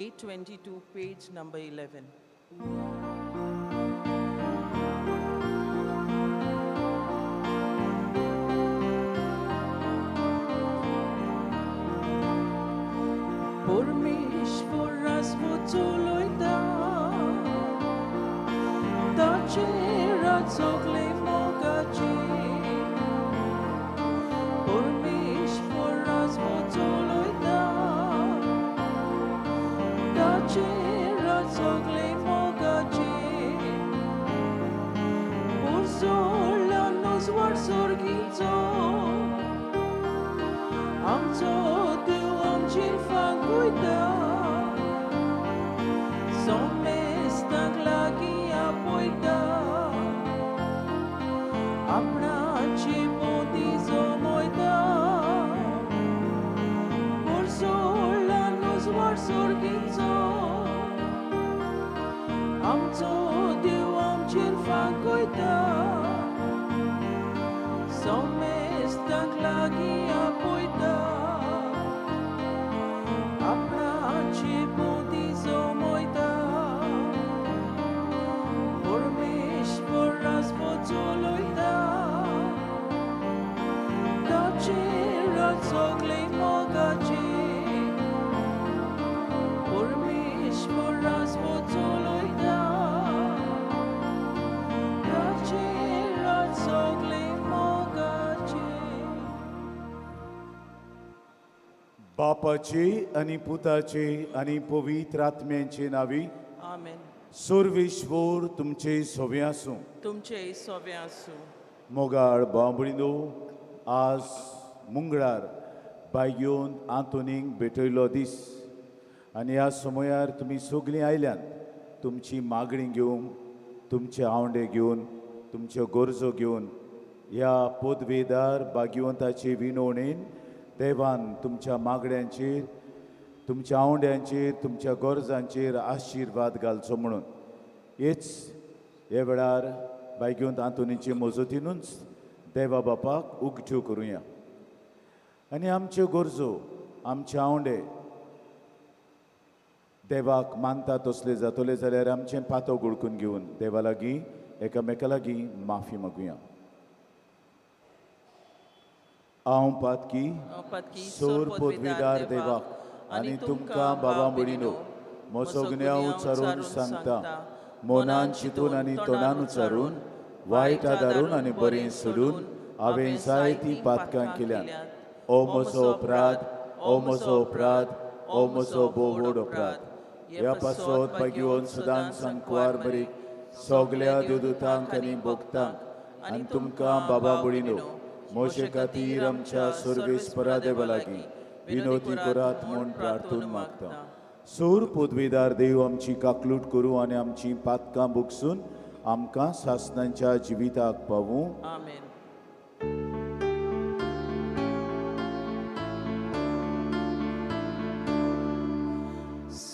822, page number 11. Permeshwar razvotuloy da, dace radzogle mogaci. Permeshwar razvotuloy da, dace radzogle mogaci. Urzola nos warsorgizo, amco Dew amcin faguida, somestak lagi apoida, apnaci podizo moida. Urzola nos warsorgizo, amco Dew amcin faguida, somestak lagi apoida. Apnaci podizo moida, Permeshwar razvotuloy da, dace radzogle mogaci. Permeshwar razvotuloy da, dace radzogle mogaci. बापाचे आणि पुताचे आणि पवित्र आत्म्यांचे नावी Amen. Sarveshwar तुमचे सोबे आसूं. तुमचे सोबे आसूं. मोगाळ बांबळिनो आज मंगळार बायगेवन आंतोनीक भेटयलो दीस आनी ह्या समयार तुमी सगळीं आयल्यान तुमची मागणी घेवन तुमचे आवंडे घेवन तुमच्यो गरजो घेवन ह्या पदवेदार भाग्यवंताचे विनवणेन देवान तुमच्या मागण्यांचेर तुमच्या आवंड्यांचेर तुमच्या गरजांचेर आशिर्वाद घालचो म्हणून हेच हे वेळार भाग्यवंत आंतोनीचे मजतीनूच देवा बापाक उक्त्यो करुया आनी आमच्यो गरजो आमचे आवंडे देवाक मानता तसले जातले जाल्यार आमचें पातो गुळकून घेवन देवा लागीं एकामेका लागीं माफी मागुया. हांव पातकी सोर पदवीदार देवाक आनी तुमकां बाबा म्हणिनो म्हजो गुन्यांव उच्चारून सांगता, मनान चिंतून आनी तोंडान उच्चारून वायट आदारून आनी बरें सोडून हांवें जायतीं पातकां केल्यात. ओ म्हजो अपराध, ओ म्हजो अपराध, ओ म्हजो भोव व्हड अपराध. ह्या पासत भाग्यवन सदांच सांकवार बरीक सगल्या देवदूतांक आनी भक्तांक आनी तुमकां बाबा म्हणिनो मोशे खातीर आमच्या सर्वेस्परा देवा लागीं विनोती करात म्हूण प्रार्थून मागता. सोर पदवीदार देव आमची काकलूट करूं आनी आमची पातकां भोगसून आमकां सासणांच्या जिविताक पावूं. Amen.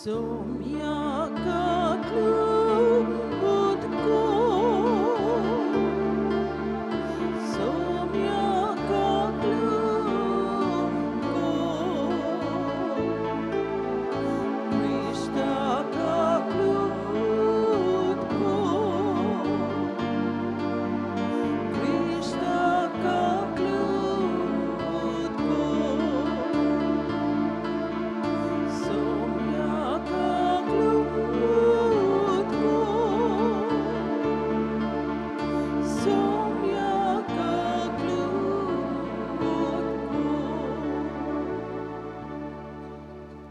Somia kaklu udko, somia kaklu ko, Krishna kaklu udko, Krishna kaklu udko, somia kaklu udko, somia kaklu udko.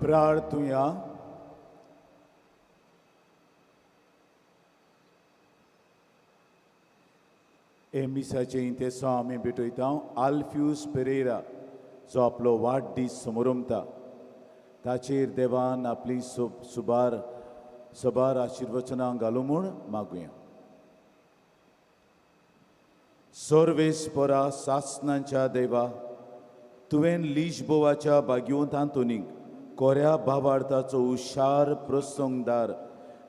प्रार्थुया. हे मिसाचे इंतेसो आमी भेटयता आल्फ्यूस पेरेरा जो आपलो वाडदीस समारंभता ताचेर देवान आपली सबार आशिर्वचनां घालूं म्हूण मागुया. सर्वेस्परा सासणांच्या देवा, तुवें लिशबोवाच्या भाग्यवंत आंतोनीक कोऱ्या भावार्थाचो हुशार प्रसंगदार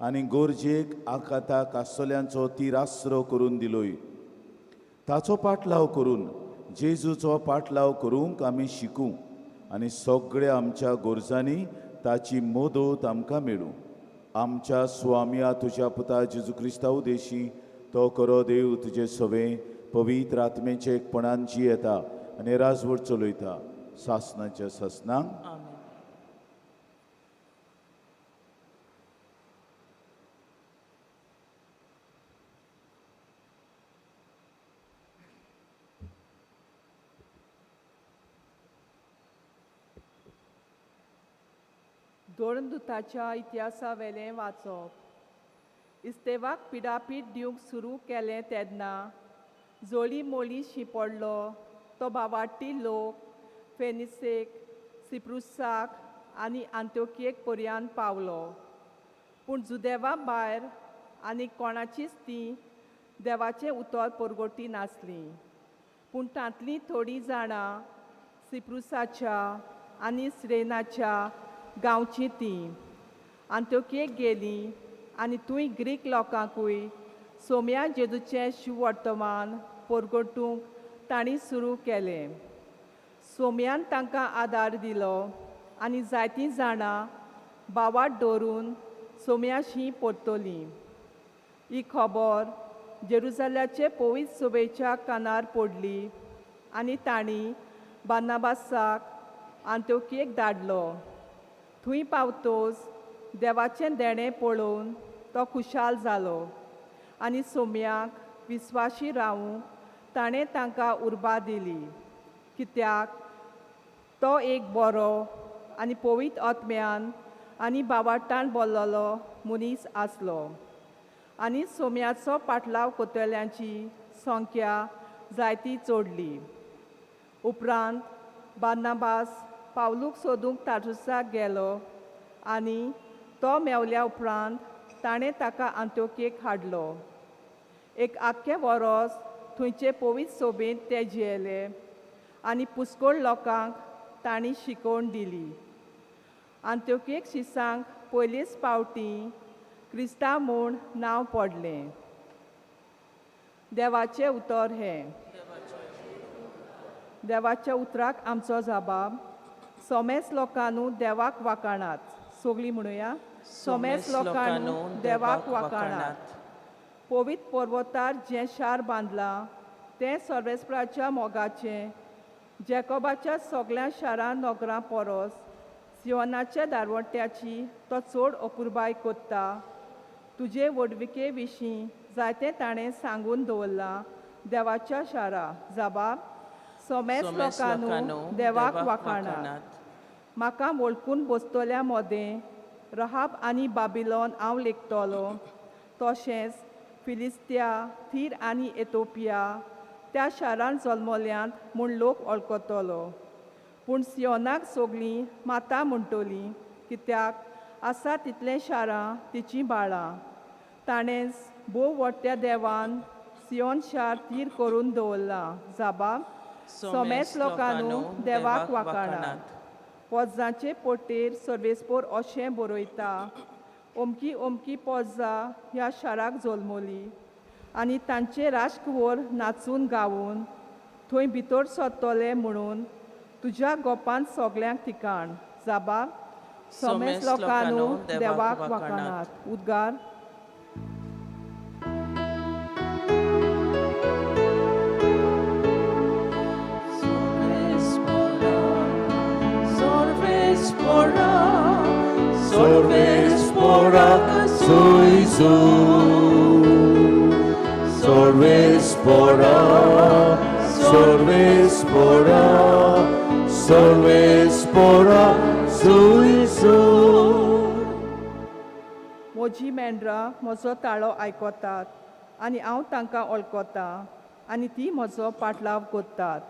आनी गोरजेक आकाताक आसतल्यांचो तिरास्रो करून दिलोय. ताचो पाटलाव करून जेजूचो पाटलाव करूंक आमी शिकूं आनी सगळ्या आमच्या गोरजांनी ताची मोदत आमकां मेळूं. आमच्या स्वामिया तुज्या पुता जेजू क्रिस्तांव देशी तो करो देव तुजे सवे पवित्र आत्मेचे एकपणान जी येता आनी राजवट चलयता सासनाच्या सासनांक. आमेन. दोणदुताच्या इतिहासा वेलें वाचप. इस्तेवाक पिडापीट दिवंक सुरू केलें तेन्ना जोळी मोळी शिंपडलो तो भावाटी लोक फेनिसेक, सिप्रुसाक आनी आंत्योकियेक पर्यंत पावलो. पूण जुदेवा भायर आनी कोणाचीच ती देवाचें उतर परगोटी नासली. पूण तांतलीं थोडीं जाणां सिप्रुसाच्या आनी सिरेनाच्या गांवची तीं आंत्योकियेक गेलीं आनी थंय ग्रीक लोकांकूय सोम्या जेजूचें शिव वर्तमान परगोटूंक तांणी सुरू केलें. सोम्यान तांकां आदार दिलो आनी जायतीं जाणां बावाट दवरून सोम्याशी परतलीं. ही खबर जेरुसाल्याचे पवित्र सभेच्या कानार पडली आनी तांणी बार्नाबासाक आंत्योकियेक धाडलो. थंय पावतोच देवाचें देणें पळोवन तो खुशाल जालो आनी सोम्याक विस्वाशी रावूंक ताणें तांकां उर्बा दिली, कित्याक तो एक बरो आनी पवित्र आत्म्यान आनी बावाटान बोल्लोलो मनीस आसलो. आनी सोम्याचो पाटलाव कोतल्यांची संख्या जायती चोडली. उपरांत बार्नाबास पावलूक सोदूंक तार्सुसाक गेलो आनी तो मेवल्या उपरांत ताणें ताका आंत्योकियेक हाडलो. एक आख्खें वरोस थंयचे पवित्र सोबेंत ते जियेले आनी पुस्कोळ लोकांक तांणी शिकोवन दिली. आंत्योकियेक शिसांक पयलेच फावटी क्रिस्तांव म्हूण नांव पडलें. देवाचें उतर हें. देवाच्या उतराक आमचो जबाब. सोमेस लोकांनू देवाक वाखाणात. सगळीं म्हणुया, सोमेस लोकांनू देवाक वाखाणात. पवित्र पर्वतार जें शार बांदलां तें सर्वेस्पराच्या मोगाचें. जॅकोबाच्या सगळ्या शारां नगरां परस सियोनाच्या दारवट्याची तो चड अपुरबाय कोत्ता. तुजे वडविके विशीं जायतें ताणें सांगून दवरलां. देवाच्या शारा जबाब. सोमेस लोकांनू देवाक वाखाणात. म्हाका वळखून बसतल्या मोदें रहाब आनी बाबिलोन हांव लेखतलों. तशेंच फिलिस्तिया, थीर आनी एथोपिया त्या शारांत जल्मल्यांत म्हूण लोक वळखतलो. पूण सियोनाक सगळीं माता म्हणटलीं, कित्याक आसा तितलें शारां तिचीं बाळां. ताणेंच भोव व्हडट्या देवान सियोन शार थीर करून दवरलां. जबाब. सोमेस लोकांनू देवाक वाखाणात. पोजांचे पोटेर सर्वेस्पोर अशें बरयता, अमकी अमकी पोजां ह्या शाराक जल्मलीं आनी तांचे राजकुंवर नाचून गावून थंय भितर सरतले म्हणून तुज्या गोपांत सगळ्यांक ठिकाण. जबाब. सोमेस लोकांनू देवाक वाखाणात. उद्गार. Sorvesporak Suizu. Sorvesporak, Sorvesporak, Sorvesporak Suizu. म्हजी मेंढरां म्हजो ताळो आयकतात आनी हांव तांकां वळखतां आनी ती म्हजो पाटलाव कोत्तात.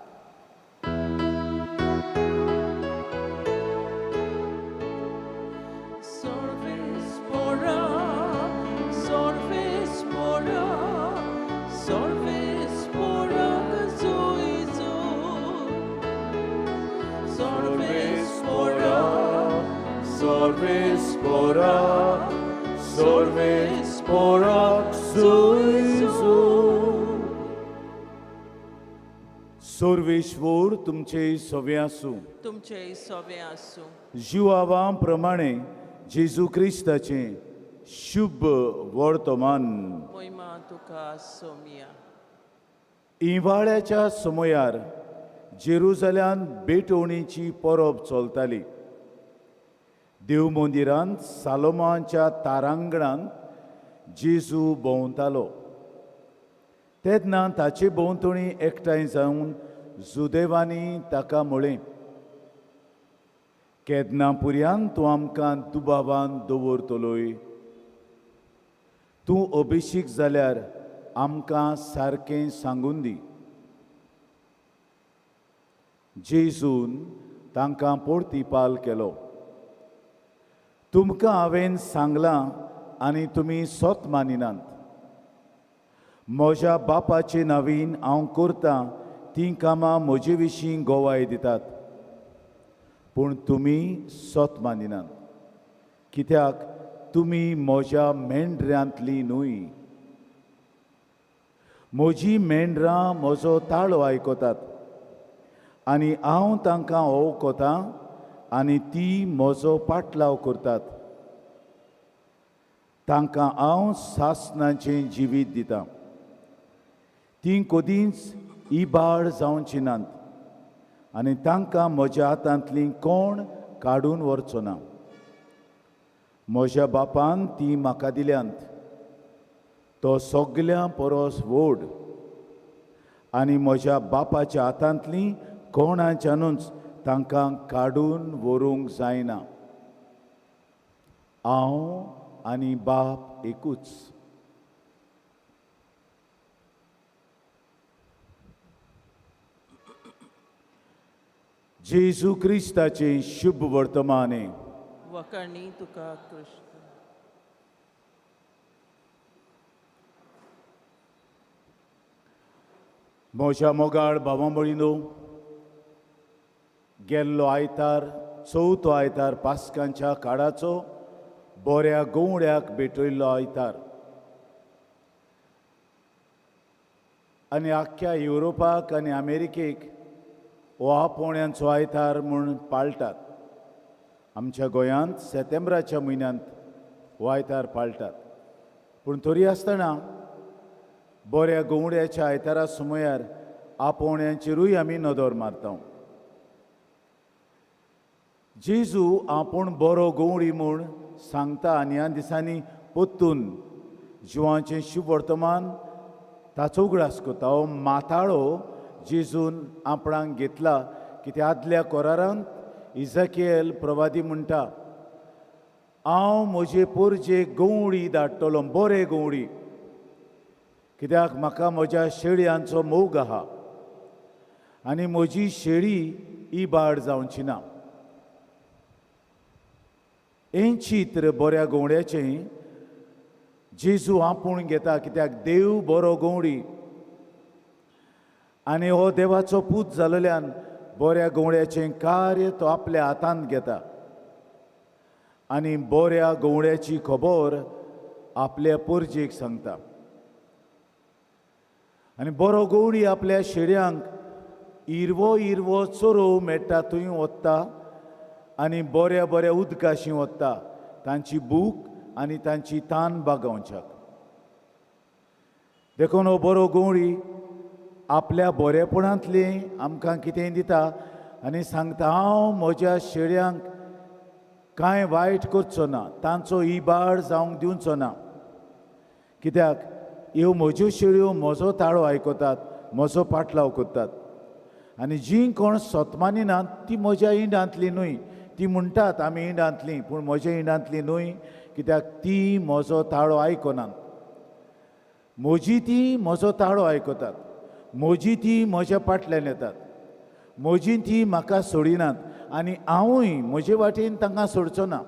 Sorvesporak, Sorvesporak Suizu. सोर्वेश्वर तुमचे सवे आसूं. तुमचे सवे आसूं. जिवावा प्रमाणे जेजू क्रिस्ताचे शुभ वर्तमान. मोहिमा तुका सोमिया. इवाळ्याच्या समयार जेरुजल्यान बेटवणीची परब चलताली. देव मंदिरांत सालोमाच्या तारांगणांत जेजू भोंवतालो. तेन्ना ताचे भोंवतणी एकठांय जावन जुदेवांनी ताका म्हळें, केदना पुर्यान तूं आमकां दुबावान दवरतलोय. तूं अभिशीक जाल्यार आमकां सारकें सांगून दी. जेजून तांकां परतिपाल केलो, तुमकां हांवें सांगलां आनी तुमी सोत मानिनात. म्हज्या बापाचे नांवीन हांव करतां तीं कामां म्हजे विशीं गोवाय दितात, पूण तुमी सोत मानिनात, कित्याक तुमी म्हज्या मेंढऱ्यांतलीं न्हूय. म्हजी मेंढरां म्हजो ताळो आयकतात आनी हांव तांकां वळखतां आनी ती म्हजो पाटलाव करतात. तांकां हांव सासणाचें जिवीत दितां. तीं कदींच इबाड जावचीं नात आनी तांकां म्हज्या हातांतलीं कोण काडून व्हरचो ना. म्हज्या बापान तीं म्हाका दिल्यांत. तो सगळ्यां परस व्हड आनी म्हज्या बापाच्या हातांतलीं कोणाच्यानूच तांकां काडून व्हरूंक जायना. हांव आनी बाप एकूच. जेजू क्रिस्ताचे शुभ वर्तमाने. वखणी तुका कृष्ण. म्हज्या मोगाळ भावां भयणीनो, गेल्लो आयतार चवथो आयतार पास्कांच्या काळाचो बऱ्या गवंड्याक भेटयल्लो आयतार आनी आख्ख्या युरोपाक आनी अमेरिकेक हो आपोवण्यांचो आयतार म्हूण पाळटात. आमच्या गोंयांत सप्टेंबराच्या म्हयन्यांत हो आयतार पाळटात. पूण तरी आसतना बऱ्या गवंड्याच्या आयतारा सुमयार आपोवण्यांचेरूय आमी नदर मारता. जेजू आपूण बरो गवंडी म्हूण सांगता आनी ह्या दिसांनी परतून जिवांचें शुभ वर्तमान ताचो उगडास करता. हो माताळो जेजून आपणाक घेतला, कित्याक आदल्या कोरारांत इजकेल प्रवादी म्हणटा, हांव म्हजे पोरजे गवंडी धाडटलो, बरे गवंडी, कित्याक म्हाका म्हज्या शेळयांचो मोग आहा आनी म्हजी शेळी इबाड जावची ना. हें चित्र बऱ्या गवंड्याचें जेजू आपूण घेता, कित्याक देव बरो गवंडी आनी हो देवाचो पूत जाल्ल्यान बऱ्या गवंड्याचें कार्य तो आपल्या हातांत घेता आनी बऱ्या गवंड्याची खबर आपल्या पोरजेक सांगता. आनी बरो गवंडी आपल्या शेळयांक इरवो इरवो चोरो मेळटा थंय वता आनी बऱ्या बऱ्या उदकाशी वता तांची भूक आनी तांची तान भागोवच्याक. देखून हो बरो गवंडी आपल्या बरेपणांतलें आमकां कितें दिता आनी सांगता, हांव म्हज्या शेळयांक कांय वायट करचो ना, तांचो इबाड जावंक दिवचो ना, कित्याक ह्यो म्हज्यो शेळयो म्हजो ताळो आयकतात, म्हजो पाटलाव करतात. आनी जीं कोण सोतमानिनात ती म्हज्या इंडांतलीं न्हूय. ती म्हणटात आमी इंडांतलीं, पूण म्हज्या इंडांतलीं न्हूय, कित्याक ती म्हजो ताळो आयकनात. म्हजी ती म्हजो ताळो आयकतात, म्हजी ती म्हज्या पाटल्यान येतात, म्हजी ती म्हाका सोडिनात आनी हांवूय म्हजे वाटेन तांकां सोडचो ना.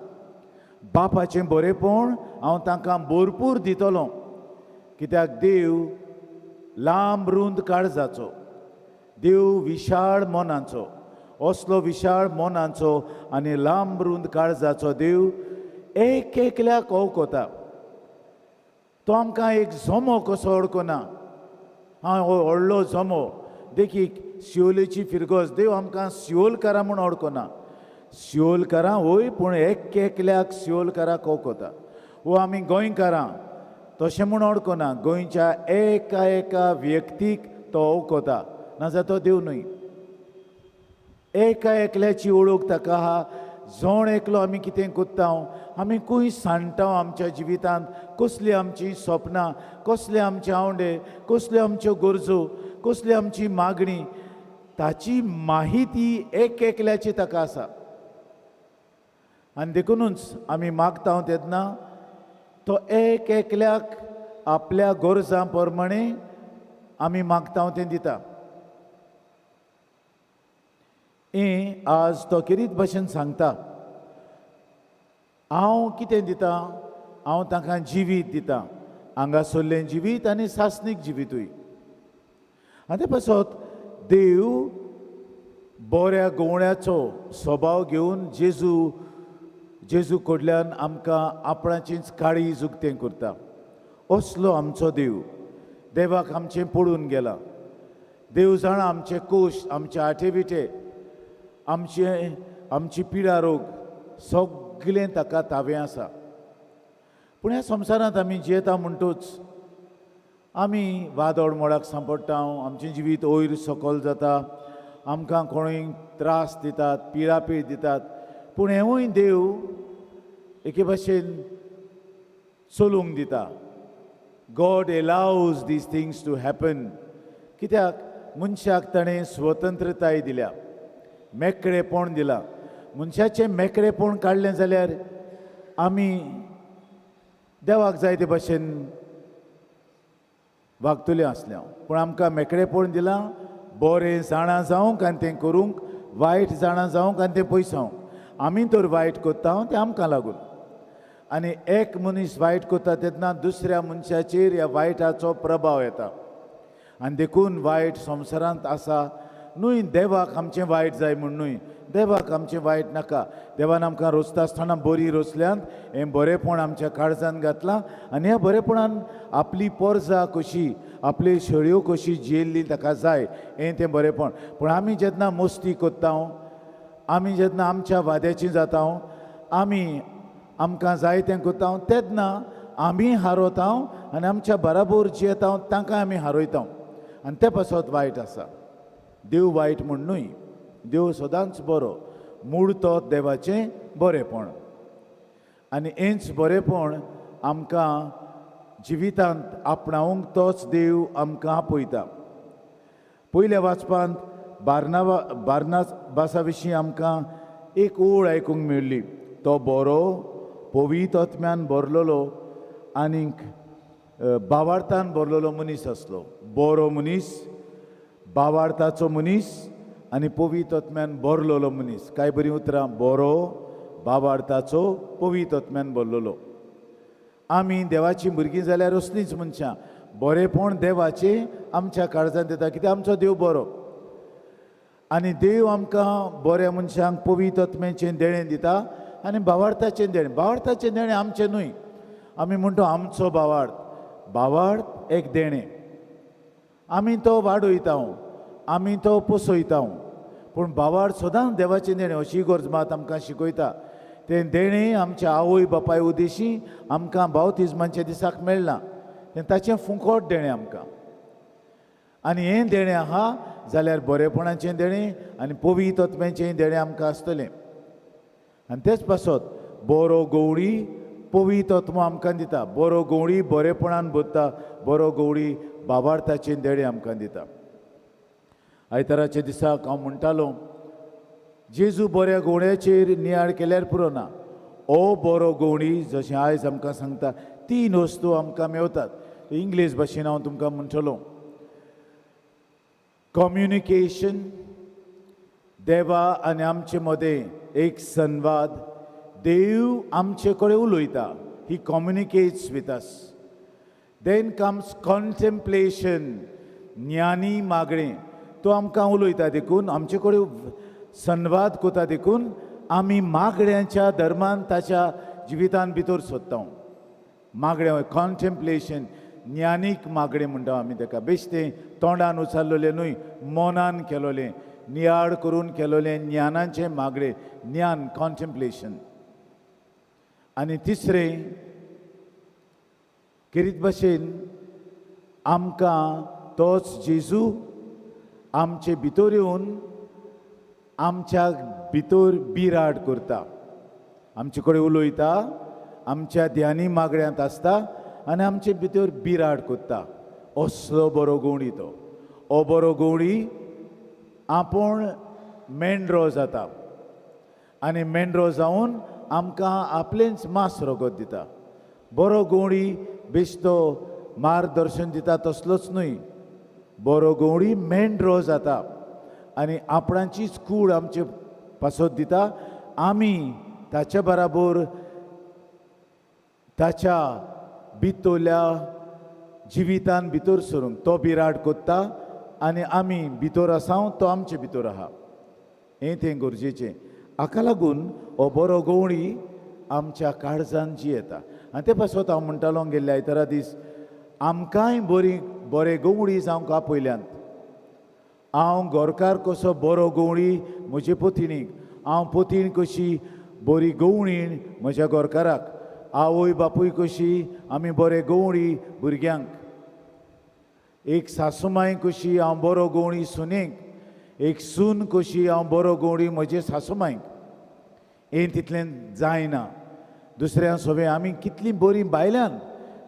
बापाचें बरेपण हांव तांकां भरपूर दितलों, कित्याक देव लांब रुंद काळजाचो, देव विशाळ मोनाचो, असलो विशाळ मोनाचो आनी लांब रुंद काळजाचो देव एक एकल्याक वळखता. तो आमकां एक झोमो कसो वळखना. हांव व्हडलो झोमो देखीक सिओलेची फिरगोस देव आमकां सिओलकारां म्हूण ओळखना. सिओलकारां वय पूण एकल्याक सिओलकाराक वळखता. वो आमी गोंयकारां तशें म्हूण ओळखना. गोंयच्या एका व्यक्तीक तो वळखता, नाजाल्यार तो देव न्हय. एकल्याची ओळख ताका आहा. जोण एकलो आमी कितें कोत्ता, आमी खंय सांडटा आमच्या जिवितांत, कसली आमची स्वप्नां, कसले आमचे आवडे, कसल्यो आमच्यो गरजो, कसली आमची मागणी, ताची माहिती एकल्याची ताका आसा. आनी देखूनच आमी मागता तेन्ना तो एकल्याक आपल्या गरजां प्रमाणे आमी मागता तें दिता. हें आज तो किरीत भाशेन सांगता. हांव कितें दिता, हांव तांकां जिवीत दिता, हांगासरलें जिवीत आनी सासणीक जिवीतूय. आनी ते पासत देव बऱ्या गवळ्याचो स्वभाव घेवन जेजू कडल्यान आमकां आपणाचीच काळीज उक्तें करता. असलो आमचो देव. देवाक आमचें पडून गेला. देव जाणा आमचे कोश, आमचे आटेबिटे, आमची पिडा रोग सगळें ताका तावें आसा. पूण ह्या संवसारांत आमी जियेता म्हणटूच आमी वादळ मोडाक सांपडटा, आमचें जिवीत वयर सकयल जाता, आमकां कोणूय त्रास दितात, पिडापीड दितात. पूण हेवूय देव एके भाशेन चलूंक दिता. God allows these things to happen. कित्याक मनशाक ताणें स्वतंत्रताय दिल्या, मेकळेपण दिला. मनशाचें मेकळेपण काडलें जाल्यार आमी देवाक जाय ते भाशेन वागतलीं आसल्या. पूण आमकां मेकळेपण दिलां बरें जाणां जावंक आनी तें करूंक, वायट जाणां जावंक आनी तें पयसावंक. आमी तर वायट कोत्ता तें आमकां लागून. आनी एक मनीस वायट कोत्ता तेन्ना दुसऱ्या मनशाचेर ह्या वायटाचो प्रभाव येता. आनी देखून वायट संवसारांत आसा न्हय. देवाक आमचें वायट जाय म्हूण न्हय, देवाक आमचें वायट नाका. देवान आमकां रोचता आसतना बरी रोचल्यांत हें बरेंपण आमच्या काळजांत घातलां. आनी ह्या बरेपणान आपली पोरजां कशी, आपली शेळयो कशी जियेल्ली ताका जाय हें तें बरेंपण. पूण आमी जेन्ना मस्ती कोत्ता, आमी जेन्ना आमच्या वाद्याचीं जाता, आमकां जाय तें कोत्ता, तेन्ना आमी हारवता आनी आमच्या बराबर जियेता तांकां आमी हारयता. आनी ते पासत वायट आसा. देव वायट म्हूण न्हय, देव सदांच बरो. मूळ तो देवाचें बरेंपण. आनी हेंच बरेंपण आमकां जिवितांत आपणावंक तोच देव आमकां आपयता. पयल्या वाचपांत बारनाबासा विशीं आमकां एक ओळ आयकूंक मेळ्ळी. तो बरो पवित्र आत्म्यान भरलेलो आनीक भावार्थान भरलेलो मनीस आसलो. बरो मनीस, भावार्थाचो मनीस आनी पवित्र आत्म्यान भरलेलो मनीस. काय बरीं उतरां. बरो, भावार्थाचो, पवित्र आत्म्यान भरलेलो. आमी देवाचीं भुरगीं जाल्यार असलींच मनशां. बरेंपण देवाचें आमच्या काळजांत येता, कित्याक आमचो देव बरो. आनी देव आमकां बऱ्या मनशांक पवित्र आत्म्याचें देणें दिता आनी भावार्थाचें देणें. भावार्थाचें देणें आमचें न्हय. आमी म्हणटा आमचो भावार्थ. भावार्थ एक देणें. आमी तो वाडयता, आमी तो पोसयता. पूण भावार्थ सदांच देवाचें देणें अशी गरज आमकां शिकयता. तें देणें आमच्या आवय बापाय उदेशी आमकां बावतिजमाच्या दिसाक मेळना. तें ताचें फुकट देणें आमकां. आनी हें देणें आहा जाल्यार बरेपणाचें देणें आनी पवित्र आत्म्याचें देणें आमकां आसतलें. आनी तेच पासत बरो गवळी पवित्र आत्मो आमकां दिता. बरो गवळी बरेपणान भरता, बरो गवळी भावार्थाचें देणें आमकां दिता. आयताराच्या दिसाक हांव म्हणटालो जेजू बऱ्या गवळ्याचेर नियाळ केल्यार पुरो ना. हो बरो गवळी जशें आयज आमकां सांगता 3 वस्तू आमकां मेवतात. इंग्लीश भाशेन हांव तुमकां म्हणटलो. कम्युनिकेशन, देवा आनी आमचे मदें एक संवाद. देव आमचे कडेन उलयता. He communicates with us. Then comes contemplation, ज्ञानी मागणें. तो आमकां उलयता देखून आमचे कडेन संवाद कोता देखून आमी मागण्यांच्या धर्मान ताच्या जिवितान भितर सोदता. मागण्या कॉन्टेम्प्लेशन, ज्ञानीक मागणे म्हणटा आमी ताका. बेश्टें तोंडान उचल्लोलें न्हय, मनान केलोलें, नियाळ करून केलोलें ज्ञानाचें मागणे, ज्ञान कॉन्टेम्प्लेशन. आनी तिसरें, किरीत भाशेन आमकां तोच जेजू आमचे भितर येवन आमच्या भितर बिराड करता, आमचे कडेन उलयता, आमच्या ध्यानी मागण्यांत आसता आनी आमचे भितर बिराड करता. असलो बरो गवंडी तो. हो बरो गवंडी आपूण मेंढरो जाता आनी मेंढरो जावन आमकां आपलेंच मांस रगत दिता. बरो गवंडी बेश्तो मार्गदर्शन दिता तसलोच न्हय, बरो गवंडी मेंढरो जाता आनी आपणाचीच कूड आमचे पासत दिता. आमी ताच्या बराबर ताच्या भितरल्या जिवितान भितर सरूंक तो बिराड कोत्ता आनी आमी भितर आसां तो आमचे भितर आहा. हें तें गरजेचें. हाका लागून हो बरो गवंडी आमच्या काळजान जियेता. आनी ते पासत हांव म्हणटालो गेल्ल्या आयतारा दीस, आमकांय बरे गवंडी जावंक आपयल्यांत. हांव गोरकार कसो बरो गवंडी म्हजे पत्नीक, हांव पत्नी कशी बरी गवंडीण म्हज्या गोरकाराक, आवय बापूय कशी आमी बरे गवंडी भुरग्यांक, एक सासूमाय कशी हांव बरो गवंडी सुनेक, एक सून कशी हांव बरो गवंडी म्हजे सासूमायक. हें तितलें जायना. दुसऱ्या सगळें आमी कितलीं बरीं बायलान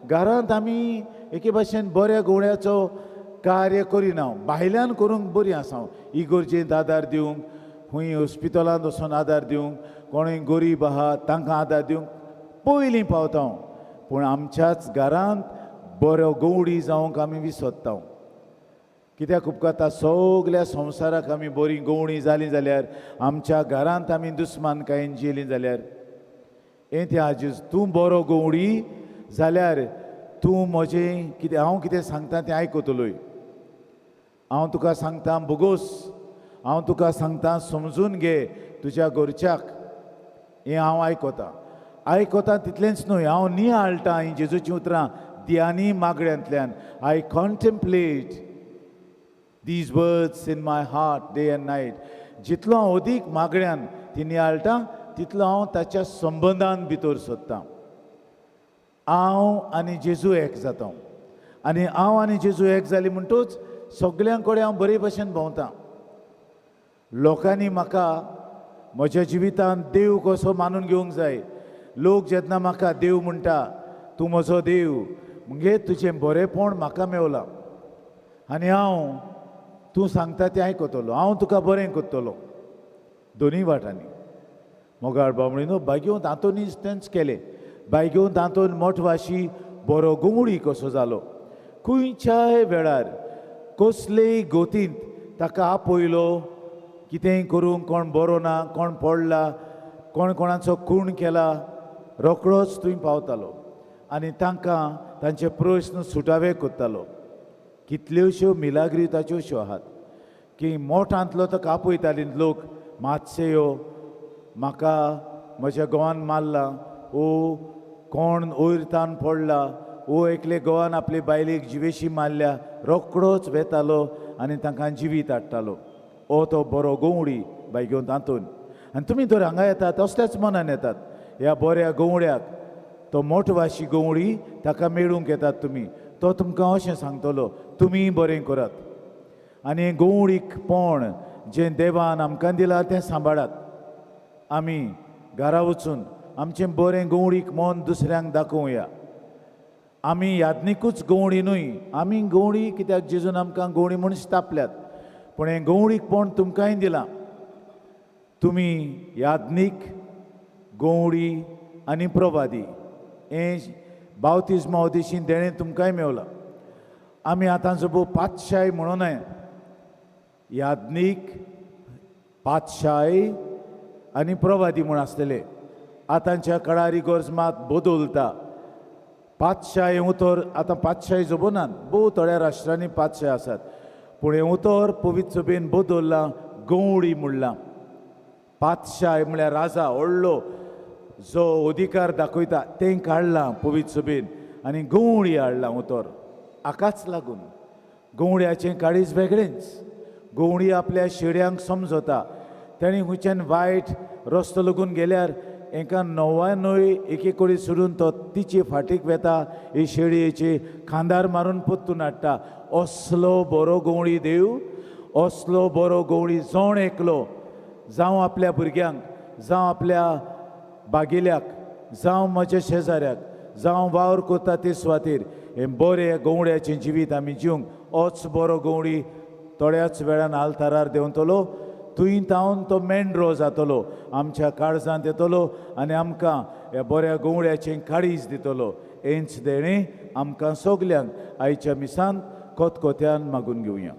घरांत आमी एके भाशेन बऱ्या गवंड्याचो कार्य करिना. भायल्यान करूंक बरीं आसा, इगर्जेंत आदार दिवंक, खंय हॉस्पिटलांत वचून आदार दिवंक, कोणूय गरीब आहा तांकां आदार दिवंक पयलीं पावता. पूण आमच्याच घरांत बरो गवंडी जावंक आमी विसरता. कित्याक उपकारता, सगल्या संवसाराक आमी बरी गवंडी जालीं जाल्यार आमच्या घरांत आमी दुस्मानकायेन जियेलीं जाल्यार हें तें आजीज. तूं बरो गवंडी जाल्यार तूं म्हजें कितें हांव कितें सांगता तें आयकतलोय. हांव तुका सांगता बोगोस, हांव तुका सांगता समजून घे तुज्या घरच्याक. हें हांव आयकता तितलेंच न्हय, हांव नियाळटां ही जेजूचीं उतरां ध्यानी मागण्यांतल्यान. I contemplate these words in my heart day and night. जितलो हांव अदीक मागण्यांत ती नियाळटां तितलो हांव ताच्या संबंदान भितर सोदतां. हांव आनी जेजू एक जाता आनी हांव आनी जेजू एक जाली म्हणटूच सगळ्यां कडेन हांव बरे भशेन भोंवतां. लोकांनी म्हाका म्हज्या जिवितांत देव कसो मानून घेवंक जाय. लोक जेन्ना म्हाका देव म्हणटा, तूं म्हजो देव, म्हणजे तुजें बरेंपण म्हाका मेवलां आनी हांव तूं सांगता तें आयकतलो, हांव तुका बरें करतलो. दोनूय वाटांनी. मोगाळ बामणीनो, बायग्यो तातूंत तेंच केलें. बायग्यो तातूंत मोठवाशी बरो गवंडी कसो जालो. खंयच्याय वेळार कसलेय गोतींत ताका आपयलो, कितेंय करूंक कोण बरो ना, कोण पडला, कोण कोणाचो खूण केला, रोखडोच थंय पावतालो आनी तांकां तांचे प्रस्न सुटावे करतालो. कितल्योश्यो मिलाग्री ताच्यो अश्यो आहात की मोठांतलो ताका आपयताली लोक, मातशे यो म्हाका म्हज्या घोवान मारला, ओ कोण वयरतान पडला, ओ एकले घोवान आपले बायलेक जिवेशी मारल्या, रोखडोच वेतालो आनी तांकां जिवीत हाडटालो. ओ तो बरो गवंडी बायग्यो तातूंत. आनी तुमी तर हांगा येतात असल्याच मनान येतात. ह्या बऱ्या गवंड्याक, तो मोठवाशी गवंडी ताका मेळूंक येतात तुमी. तो तुमकां अशें सांगतलो, तुमी बरें करात आनी हें गवंडीकपण जें देवान आमकां दिलां तें सांबाळात. आमी घरा वचून आमचें बरें गवंडीक मन दुसऱ्यांक दाखोवया. आमी यादनीकूच गवंडी न्हय, आमी गवंडी कित्याक जेजून आमकां गवंडी म्हूण स्थापल्यात, पूण हें गवंडीकपण तुमकांय दिलां. तुमी यादनीक, गवंडी आनी प्रभादी हें बावतिजमा उदेशीन देणें तुमकांय मेवलां. आमी आतां जपो पातशाय म्हणून न्हय, यादनीक, पातशाय आनी प्रभादी म्हूण आसतले. आतांच्या काळार इगोर्जमात बदलता. पातशाय उतर आतां पातशाय जपनात, भोव थोड्या राष्ट्रांनी पातशाय आसात, पूण हें उतर पवित्र सभेन बदल्लां, गवंडी म्हणलां. पातशाय म्हळ्यार राजा, व्हडलो जो अधिकार दाखयता तें काडलां पवित्र सभेन आनी गवंडी हाडलां उतर. हाकाच लागून गवंड्याचें काळीज वेगळेंच. गवंडी आपल्या शेड्यांक समजता. ताणी खुंयच्यान वायट रस्तो लागून गेल्यार एका नव्यानय एके कडेन सोडून तो तिचे फाटीक वेता. ही शेडयेची खांदार मारून पोत्तून हाडटा. असलो बरो गवंडी देव, असलो बरो गवंडी जोण एकलो जावं आपल्या भुरग्यांक, जावं आपल्या बागिल्याक, जावं म्हज्या शेजाऱ्याक, जावं वावर कोता ते सुवातेर हें बरें गवंड्याचें जिवीत आमी जिवंक होच बरो गवंडी थोड्याच वेळान आल्तारार देंवतलो. थंय तावन तो मेंढरो जातलो, आमच्या काळजांत येतलो आनी आमकां ह्या बऱ्या गवंड्याचें काळीज दितलो. हेंच देणें आमकां सगल्यांक आयच्या मिसान कोतकोत्यान मागून घेवया.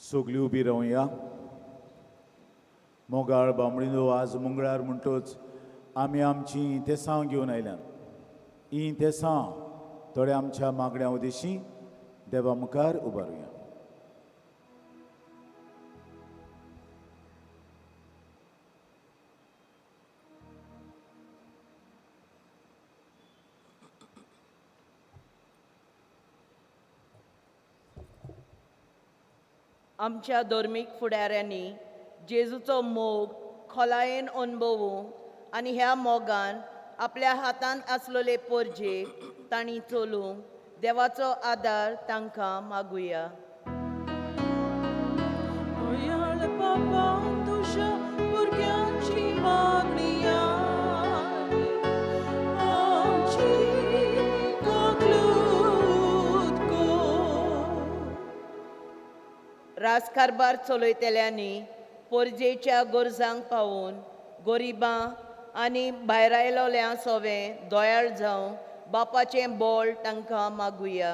सगळीं उबी रावया. मोगाळ बांबडीनो आज मंगळार म्हणटच आमी आमची तेसां घेवन आयल्यात. ही तेसां थोड्या आमच्या मागण्या उदेशी देवा मुखार उबारुया. आमच्या धर्मीक फुडाऱ्यांनी जेजूचो मोग खोलायेन अणभवूं आनी ह्या मोगान आपल्या हातांत आसलेले परजे तांणी चलूंक देवाचो आदार तांकां मागुया. दयाळ बाबा तुझ्या भुरग्यांची मागणी आयली. आमची काकलूत कर. राजकारबार चलयतल्यांनी परजेच्या गरजांक पावून गरिबां आनी भायर आयलोल्या सवें दोयाळ जावं बापाचें बोळ तांकां मागुया.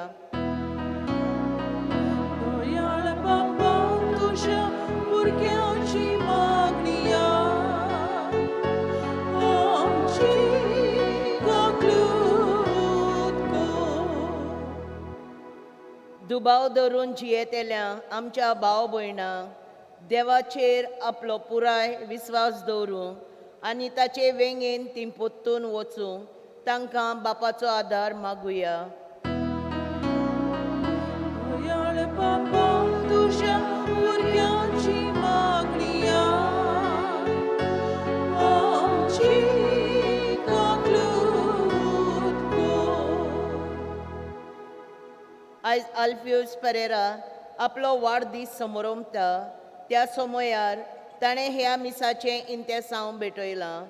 दयाळ बाबा तुझ्या भुरग्यांची मागणी आयली. आमची काकलूत कर. दुबाव धरून जियेतेल्या आमच्या भाव भयणांक देवाचेर आपलो पुराय विस्वास दवरूंक आनी ताचे वेंगेन तीं पोत्तून वचूंक तांकां बापाचो आदार मागुया. दयाळ बाबा तुझ्या भुरग्यांची मागणी आयली. आमची काकलूत कर. आयज आल्फियोस पेरेरा आपलो वाडदीस समारंभता. त्या समयार ताणें ह्या मिसाचें इंतेसांव भेटयलां.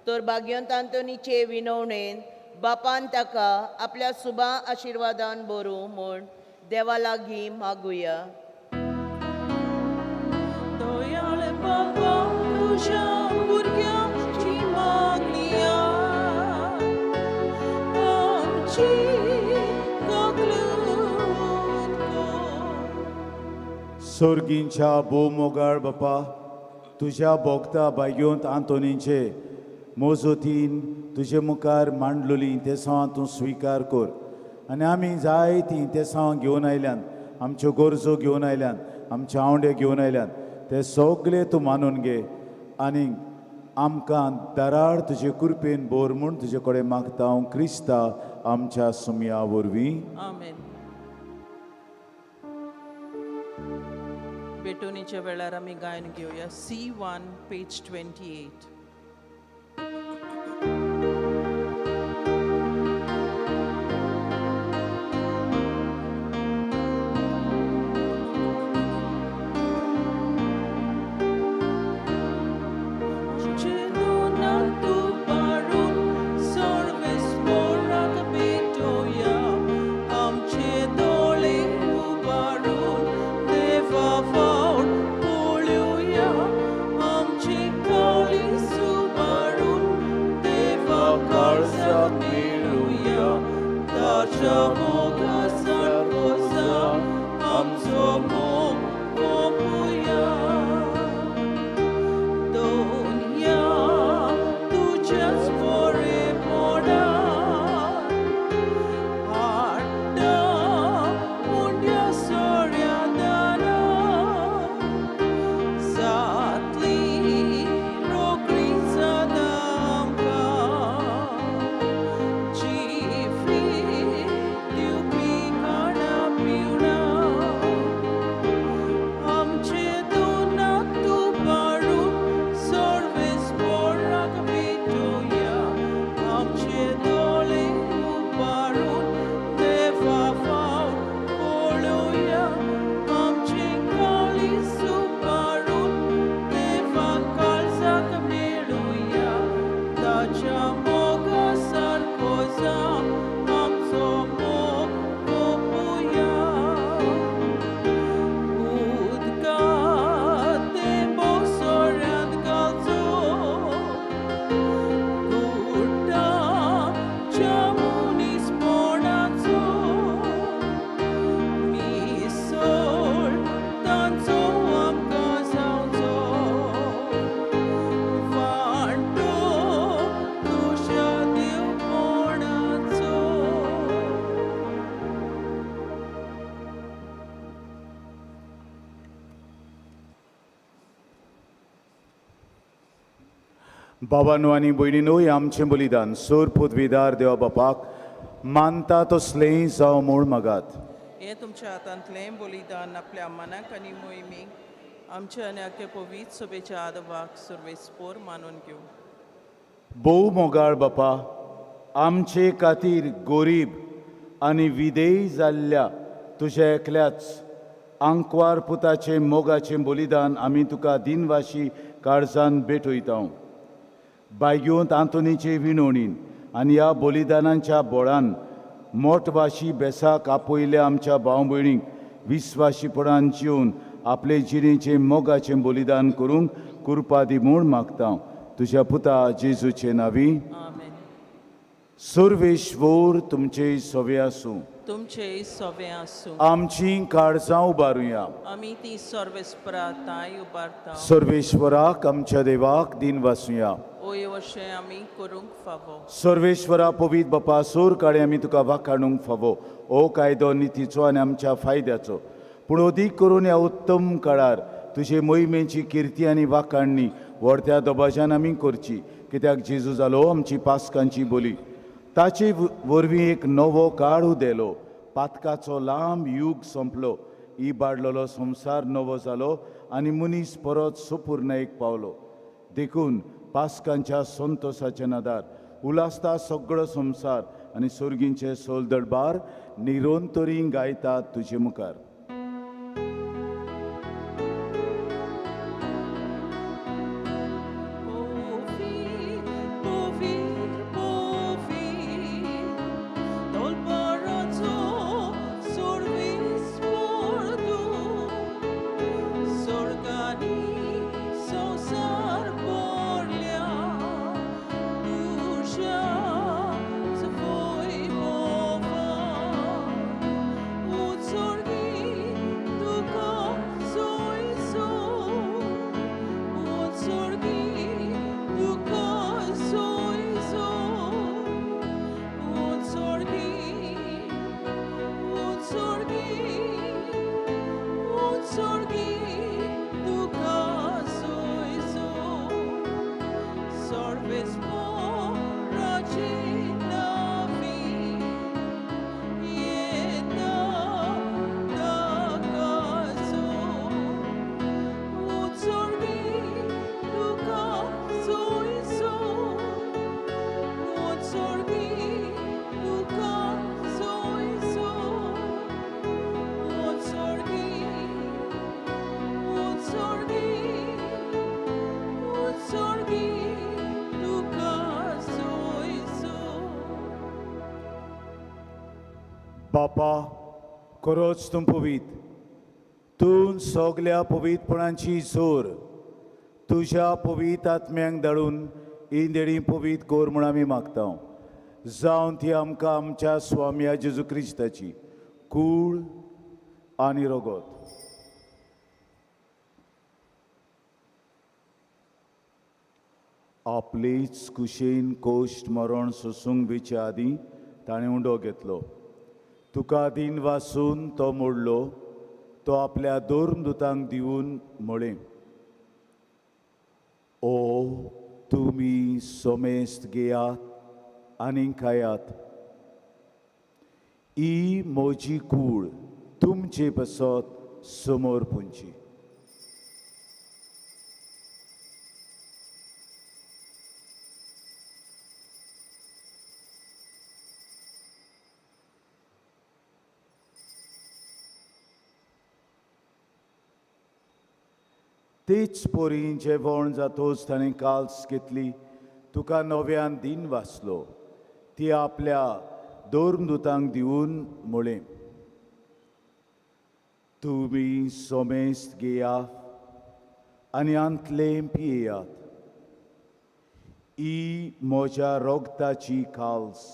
तर भाग्यवंत आंतोनीचे विनवणेन बापान ताका आपल्या सुबा आशिर्वादान भरूं म्हूण देवा लागीं मागुया. दयाळ बाबा तुझ्या भुरग्यांची मागणी आयली. आमची काकलूत कर. सर्गींच्या बोमोगाळ बापा, तुझ्या भोगता भाग्यवंत आंतोनीचे मोजोतीन तुजे मुखार मांडलोलीं तेसां तूं स्विकार कर. आनी आमी जायतीं तेसां घेवन आयल्यान, आमच्यो गरजो घेवन आयल्यान, आमचे आवडे घेवन आयल्यान, ते सगळे तूं मानून घे. आनी आमकां दराड तुजे कृपेन बोर म्हूण तुजे कडेन मागता हांव क्रिस्ता आमच्या सुमया वरवीं. आमेन. भेटोनीच्या वेळार आमी गायन घेवया. C1 page 28. Holy बाबांनो आनी भयणीनो हें आमचें बलिदान सोर पदवीदार देवा बापाक मानता तसलें जावं म्हूण मागात. हे तुमच्या हातांतलें बलिदान आपल्या मनाक आनी मोहिमेक आमच्या आनी आख्या पवित्र सभेच्या आदवाक सर्वेस्पोर मानून घेवं. भोव मोगाळ बापा, आमचे खातीर गोरीब आनी विधेय जाल्ल्या तुज्या एकल्याच आंकवार पुताचें मोगाचें बलिदान आमी तुका दिनवाशी काळजान भेटयता. बायग्योंत आंतोनीचे विणवणीन आनी ह्या बलिदानांच्या बोळान मोठवाशी बेसाक आपयल्या आमच्या भाव भयणींक विस्वाशीपणान जिवन आपले जिणेचें मोगाचें बलिदान करूंक कृपा दी म्हूण मागता. तुज्या पुता जेजूचे नांवी. आमेन. सर्वेश्वर तुमचे सवे आसूं. तुमचे सवे आसूं. आमची काळजां उबारुया. आमी ती सर्वेस्पराताय उबारता. सर्वेश्वराक आमच्या देवाक दिन वासुया. ओय अशें आमी करूंक फावो. सर्वेश्वरा पवित्र बापा, सोर काळे आमी तुका वाखाणूंक फावो. हो कायदो नितीचो आनी आमच्या फायद्याचो, पूण अदीक करून ह्या उत्तम काळार तुजे मोहिमेची किर्ती आनी वाखाणणी व्हडत्या दबाज्यान आमी करची, कित्याक जेजू जालो आमची पास्कांची बोली. ताचे वरवीं एक नवो काळ उदेलो, पातकाचो लांब युग संपलो, इबाडलेलो संवसार नवो जालो आनी मनीस परत सुपूर्णेक पावलो. देखून पास्कांच्या संतोशाच्या नादार उलासता सगळो संवसार आनी सर्गींचे सोल दरबार निरोंतरी गायतात तुजे मुखार. बापा, खरोच तूं पवित्र. तूं सगल्या पवित्रपणांची जोर तुज्या पवित्र आत्म्यांक धाडून ही देणी पवित्र कोर म्हूण आमी मागता. जावं ती आमकां आमच्या स्वाम्या जेजू क्रिस्ताची कूळ आनी रगत. आपलीच कुशेन कोश्ट मरण सोसूंक बेच्या आदीं ताणें उंडो घेतलो. तुका दिन वासून तो मोडलो. तो आपल्या दोन दुतांक दिवन म्हळें, ओ तुमी सोमेस्त घेयात आनी खायात. ही म्हजी कूळ तुमचे बसत समोर पुंची. तेच पोरी जेवण जातोच ताणें काल्स घेतली. तुका नव्यान दिन वाचलो. ती आपल्या दोन दुतांक दिवन म्हळें, तुमी सोमेस्त घेयात आनी आंतलें पियेयात. ही म्हज्या रोगताची काल्स,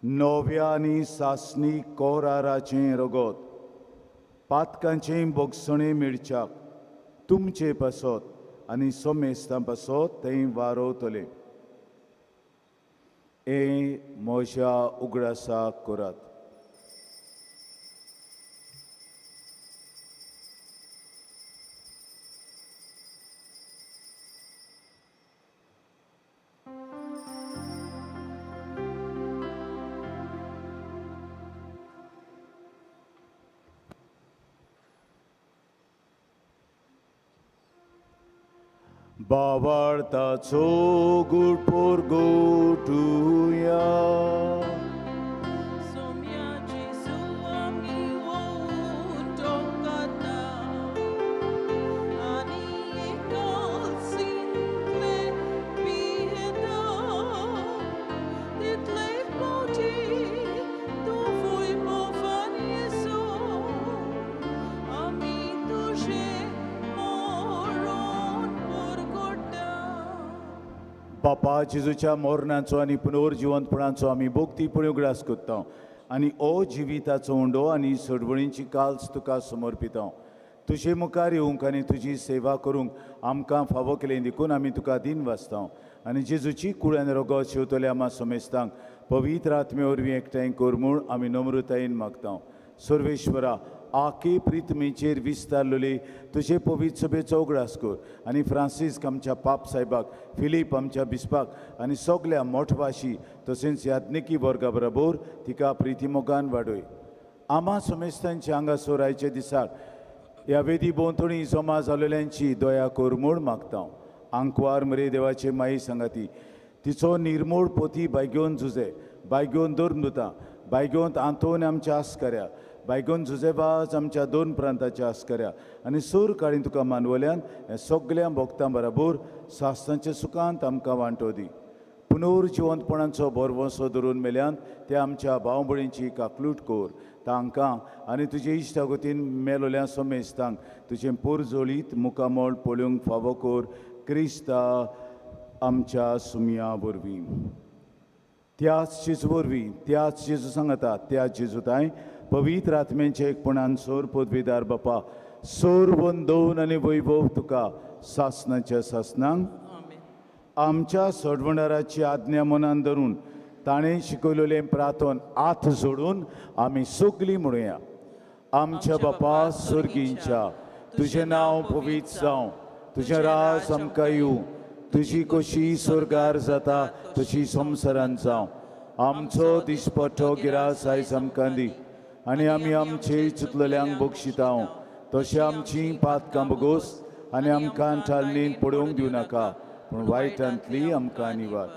नव्या आनी सासणी कोराराचें रगत, पातकांचें बोगसणें मिरच्याक तुमचे पासत आनी सोमेस्तां पासत तें वारोतलें. हे म्हज्या उगडासाक करात. भावार्थाचो गुटपोर गोटुया सोम्या जेजू आमी वोवून टोकाता आनी एकाल्सिंतले पियेता तितले पोटी तूं फूय मोफान येसू आमी तुजें मोरोन परगोट्टा. बापा जेजूच्या मोरणाचो आनी पुनर्जिवंतपणाचो आमी भोगतीपणी उगडास करता आनी ओ जिविताचो उंडो आनी सडवळींची काल्स तुका समर्पिता. तुजे मुखार येवंक आनी तुजी सेवा करूंक आमकां फावो केलें देखून आमी तुका दिन वाचता आनी जेजूची कुळ्यान रगत शेवतले आमा समेस्तांक पवित्र आत्मे वरवीं एकठांय कर म्हूण आमी नम्रतायेन मागता. सर्वेश्वरा, आखे प्रितमेचेर विस्तारलेले तुजे पवित्र सभेचो उगडास कर आनी फ्रांसीस आमच्या पाप साहेबाक, फिलीप आमच्या बिस्पाक आनी सगळ्या मोठवाशी तशेंच याज्ञिकी वर्गा बरोबर तिका प्रितीमोगान वाडय. आमा समेस्तांच्या हांगासर आयच्या दिसाक ह्या वेदी भोंवतणी जमा जाल्ल्यांची दया कर म्हूण मागता. आंकवार मरे देवाचे माई सांगाती तिचो निर्मूळ पोती बायगेवन झुजे, बायगेवन धर्मदुतां, बायगेवंत आंतोन आमच्या आस्कऱ्या, बायगेवन झुजेबाज आमच्या दोन प्रांताच्या आस्कऱ्या आनी सूर काळीन तुका मानवल्यान हे सगळ्या भक्तां बरोबर सासनाच्या सुखांत आमकां वांटो दी. पुनर्जिवंतपणाचो बरवंसो धरून मेल्यान त्या आमच्या भाव भयणींची काकलूट कर. तांकां आनी तुजे इश्टागतीन मेलोल्या समेस्तांक तुजें पुरजोळीत मुखामोळ पळोवंक फावो कर. क्रिस्ता आमच्या सुमया वरवीं. त्याच जेजू वरवीं, त्याच जेजू सांगता, त्याच जेजूताय पवित्र आत्म्याचे एकपणान सोर पदवीदार बापा, सोर वंदोवन आनी वैभव तुका सासनाच्या सासनांक आमच्या सडवणाराची आज्ञा मनान धरून ताणें शिकयलेलें प्रार्थन हात जोडून आमी सगलीं म्हणुया. आमच्या बापा स्वर्गींच्या, तुजें नांव पवित्र जावं, तुजें राज आमकां येवं, तुजी कशी स्वर्गार जाता तशी संवसारांत जावं. आमचो दिसपट्टो गिरास आयज आमकां दी आनी आमी आमचे चुकलेल्यांक बक्षिता तशें आमचीं पातकां बगोस आनी आमकां चालनीन पडोवंक दिवं नाका पूण वायटांतली आमकां निवार.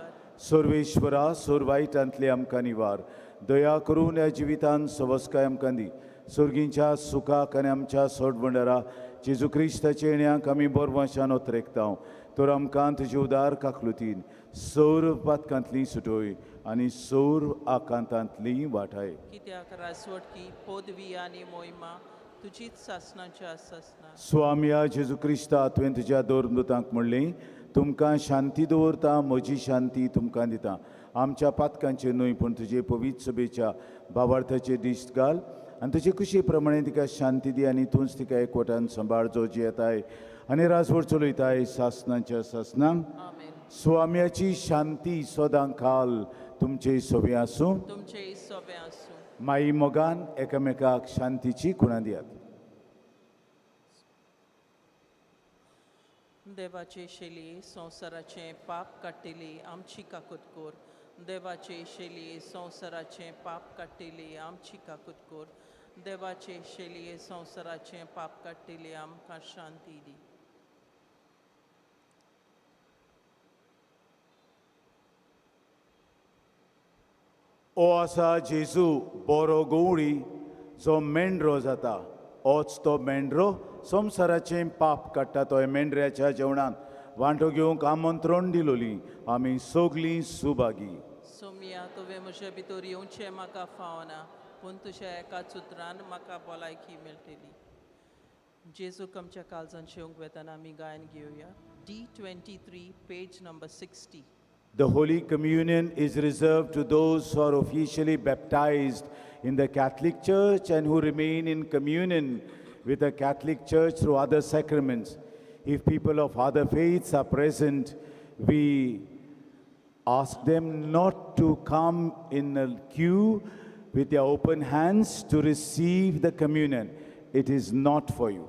सर्वेश्वरा, सोर वायटांतली आमकां निवार. दया करून ह्या जिवितान सवस्काय आमकां दी. सर्गींच्या सुखाक आनी आमच्या सोडवंडरा जेजू क्रिस्ताचे येण्याक आमी बरवंशान ओतरेकता. तर आमकां तुजे उदार काकलुतीन सौर पातकांतली सुटोय आनी सौर आकांतांतली वाटाय. कित्याक रासवटकी पदवी आनी मोहिमा तुजीच सासनाच्या सासना. स्वामिया जेजू क्रिस्ता, तुवें तुज्या दोरदूतांक म्हणलें, तुमकां शांती दवरता, म्हजी शांती तुमकां दिता. आमच्या पातकांचेर न्हय पूण तुजे पवित्र सभेच्या भावार्थाचेर दिश्ट घाल आनी तुजे कुशे प्रमाणे तिका शांती दी आनी तूंच तिका एकवटान सांबाळ जो येताय आनी राजवट चलयताय सासनाच्या सासनांक. स्वाम्याची शांती सदां खाल तुमचे सोबे आसूं. तुमचे सोबे आसूं. माई मोगान एकामेकाक शांतीची खुणां दियात. देवाचे शेलये संवसाराचे पाप काडटिली आमची काकूत कोर. देवाचे शेलये संवसाराचे पाप काडटिली आमची काकूत कोर. देवाचे शेलये संवसाराचे पाप काडटिली आमकां शांती दी. ओ आसा जेजू बरो गवळी जो मेंढरो जाता. ओच तो मेंढरो संवसाराचें पाप काडटा. तो मेंढऱ्याच्या जेवणान वांटो घेवंक आमंत्रण दिलोली आमी सगलीं सुभागी. सोम्या, तुवें म्हजे भितर येवचें म्हाका फावना पूण तुज्या एकाच उतरान म्हाका भलायकी मेळटली. जेजूक आमच्या काळजान शेवंक वेताना आमी गायन घेवया. D23, page number 60. The Holy Communion is reserved to those who are officially baptized in the Catholic Church and who remain in communion with the Catholic Church through other sacraments. If people of other faiths are present, we ask them not to come in a queue with their open hands to receive the communion. It is not for you.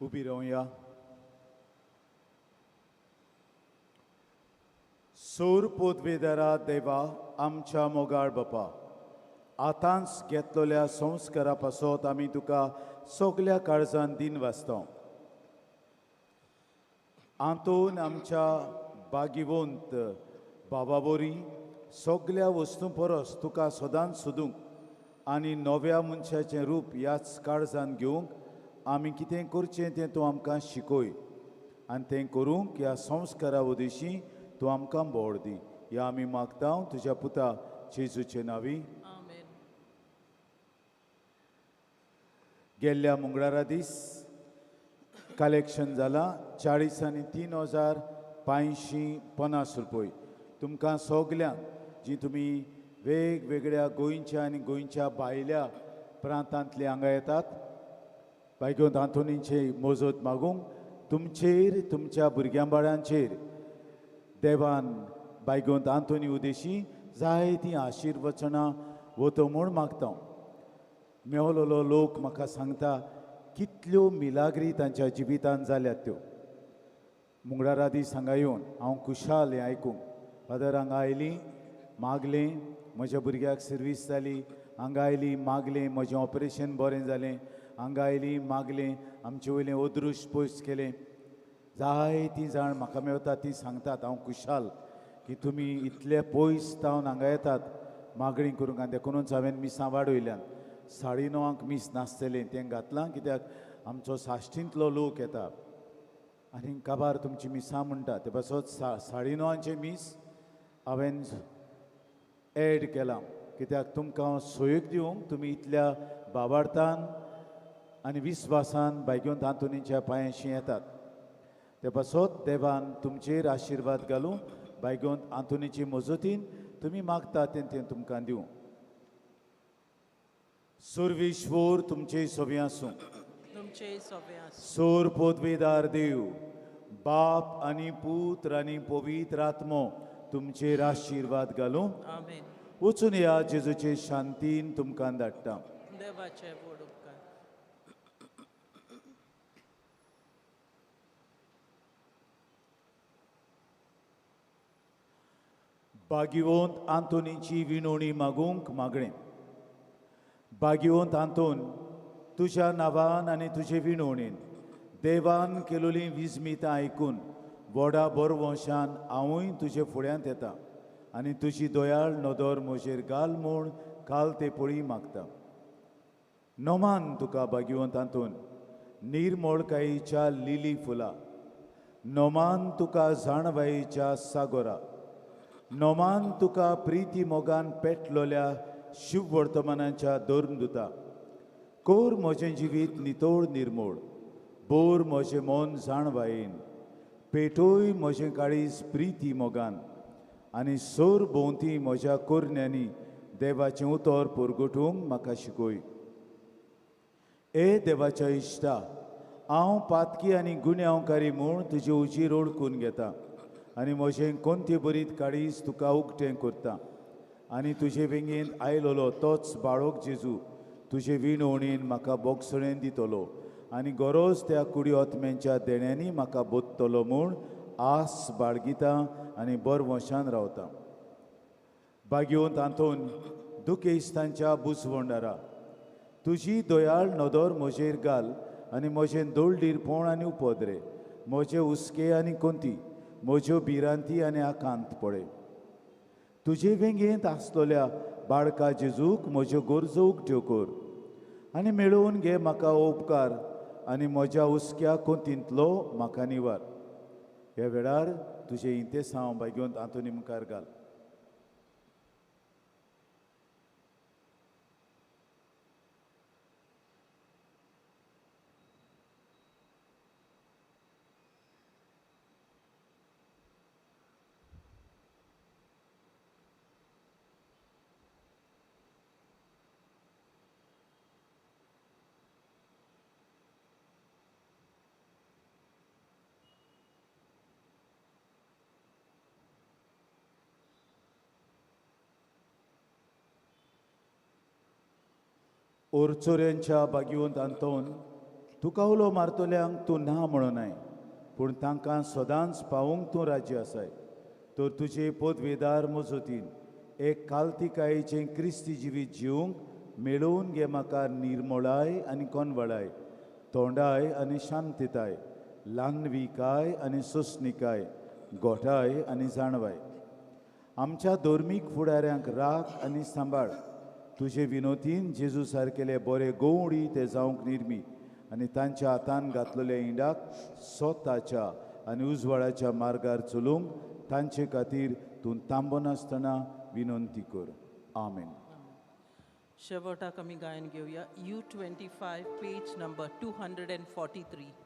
उबी रावया. सोर पोदवेदारा देवा आमच्या मोगाळ बापा, आतांच घेतलेल्या संस्कारा पासत आमी तुका सगल्या काळजान दिन वाचता. आंतून आमच्या बागिवंत बाबा बोरी सगल्या वस्तू परस तुका सदांच सोदूंक आनी नव्या मनशाचें रूप ह्याच काळजान घेवंक आमी कितें करचें तें तूं आमकां शिकय आनी तें करूंक ह्या संस्कारा उदेशी तूं आमकां बोड दी. ह्या आमी मागता तुज्या पुता जेजूचे नांवी. आमेन. गेल्ल्या मंगळारा दीस कलेक्शन जाला 40,03,550 रुपये. तुमकां सगल्यांक जी तुमी वेगवेगळ्या गोंयच्या आनी गोंयच्या भायल्या प्रांतांतले हांगा येतात, बायगोंत आंतोनीचे मोजत मागूंक तुमचेर तुमच्या भुरग्यां बाळांचेर देवान बायगोंत आंतोनी उदेशी जायतीं आशिर्वचनां वतो म्हूण मागता. मेवलोलो लोक म्हाका सांगता कितल्यो मिलाग्री तांच्या जिवितांत जाल्यात त्यो. मंगळारा दीस हांगा येवन हांव खुशाल हें आयकूंक. फादर हांगा आयलीं, मागलें, म्हज्या भुरग्याक सर्वीस जाली. हांगा आयलीं, मागलें, म्हजें ऑपरेशन बरें जालें. हांगा आयलीं, मागलें, आमचे वयलें ओदृश्ट पयस केलें. जायतीं जाण म्हाका मेवता तीं सांगतात हांव खुशाल की तुमी इतले पयस जावन हांगा येतात मागणी करूंक. आनी देखूनच हांवें मिसां वाडयल्यान 9:30 मीस नासतलें तें घातलां, कित्याक आमचो साश्टींतलो लोक येता आनी काबार तुमची मिसां म्हणटा. ते पासत 9:30 मीस हांवें एड केलां, कित्याक तुमकां सोयीक दिवंक तुमी इतल्या बाबार्थान आनी विस्वासान बायगोंत आंतोनीच्या पांयाशी येतात. ते पासत देवान तुमचेर आशिर्वाद घालूं. बायगोंत आंतोनीची मजतीन तुमी मागता तें तुमकां दिवं. सर्वेश्वर तुमचे सोबी आसूं. तुमचे सगळे आसूं. सोर पोदवेदार देव, बाप आनी पुत्र आनी पवित्र आत्मो तुमचेर आशिर्वाद घालूं. आमेन. वचून या जेजूचे शांतीन तुमकां धाडटा. देवाचे व्हड उपकार. बागिवंत आंतोनीची विणवणी मागूंक मागणें. बागिवंत आंतोन, तुज्या नांवान आनी तुजे विणवणेन देवान केलोलीं विजमितां आयकून व्हडा बरवंशान हांवूय तुजे फुड्यांत येता आनी तुजी दयाळ नदर म्हजेर घाल म्हूण काल ते पळी मागता. नोमान तुका बागिवंत आंतोन निर्मळकायेच्या लिली फुलां, नोमान तुका जाणवायेच्या सागोरा, नोमान तुका प्रिती मोगान पेटलोल्या शुभ वर्तमानाच्या दोरदुता. कोर म्हजें जिवीत नितोळ निर्मळ, बोर म्हजें मन जाणवायेन, पेटोय म्हजें काळीज प्रिती मोगान आनी सोर भोंवती म्हज्या कोरण्यांनी देवाचें उतर परगटूंक म्हाका शिकय. ए देवाच्या इश्टा, हांव पातकी आनी गुन्यांवकारी म्हूण तुजे उजीर ओळखून घेता आनी म्हजें कोंते बरीत काळीज तुका उक्तें करता. आनी तुजे वेंगेंत आयलोलो तोच बाळोक जेजू तुजे विणवणेन म्हाका बोगसणें दितलो आनी गरज त्या कुडी ओतम्यांच्या देण्यांनी म्हाका बोदतलो म्हूण आस बाळगिता आनी बरवंशान रावता. बागिवंत आंतोन दुखेस्तांच्या बुजवंडारा, तुजी दयाळ नदर म्हजेर घाल आनी म्हजें दोळडीरपण आनी उपद्रे, म्हजे हुस्के आनी कोंती, म्हज्यो भिरांती आनी आकांत पळय. तुजे वेंगेंत आसलोल्या बाळका जेजूक म्हज्यो गरजो उक्त्यो कर आनी मेळोवन घे म्हाका उपकार आनी म्हज्या हुस्क्या कोंतींतलो म्हाका निवार. ह्या वेळार तुजे इंतेसांव बागिवंत आंतोनी मुखार घाल. ओरचोऱ्यांच्या बागिवंत आंतोन तुका उलो मारतल्यांक तूं ना म्हणूनाय, पूण तांकां सदांच पावूंक तूं राज्य आसाय. तर तुजे पदवेदार मजतीन एक काल्तिकायेचें क्रिस्ती जिवीत जिवंक मेळोवन घे म्हाका निर्मळाय आनी कोनवळाय, तोंडाय आनी शांतीताय, लांगविकाय आनी सोंसणिकाय, गोठाय आनी जाणवाय. आमच्या धर्मीक फुडाऱ्यांक राख आनी सांबाळ. तुजे विनोतीन जेजू सारकेले बरे गवळी ते जावंक निर्मी आनी तांच्या हातान घातलेल्या इंडाक स्वताच्या आनी उजवाडाच्या मार्गार चलूंक तांचे खातीर तूं तांबो नासतना विनंती कर. आमेन. शेवटाक आमी गायन घेवया U25 पेज नंबर 243.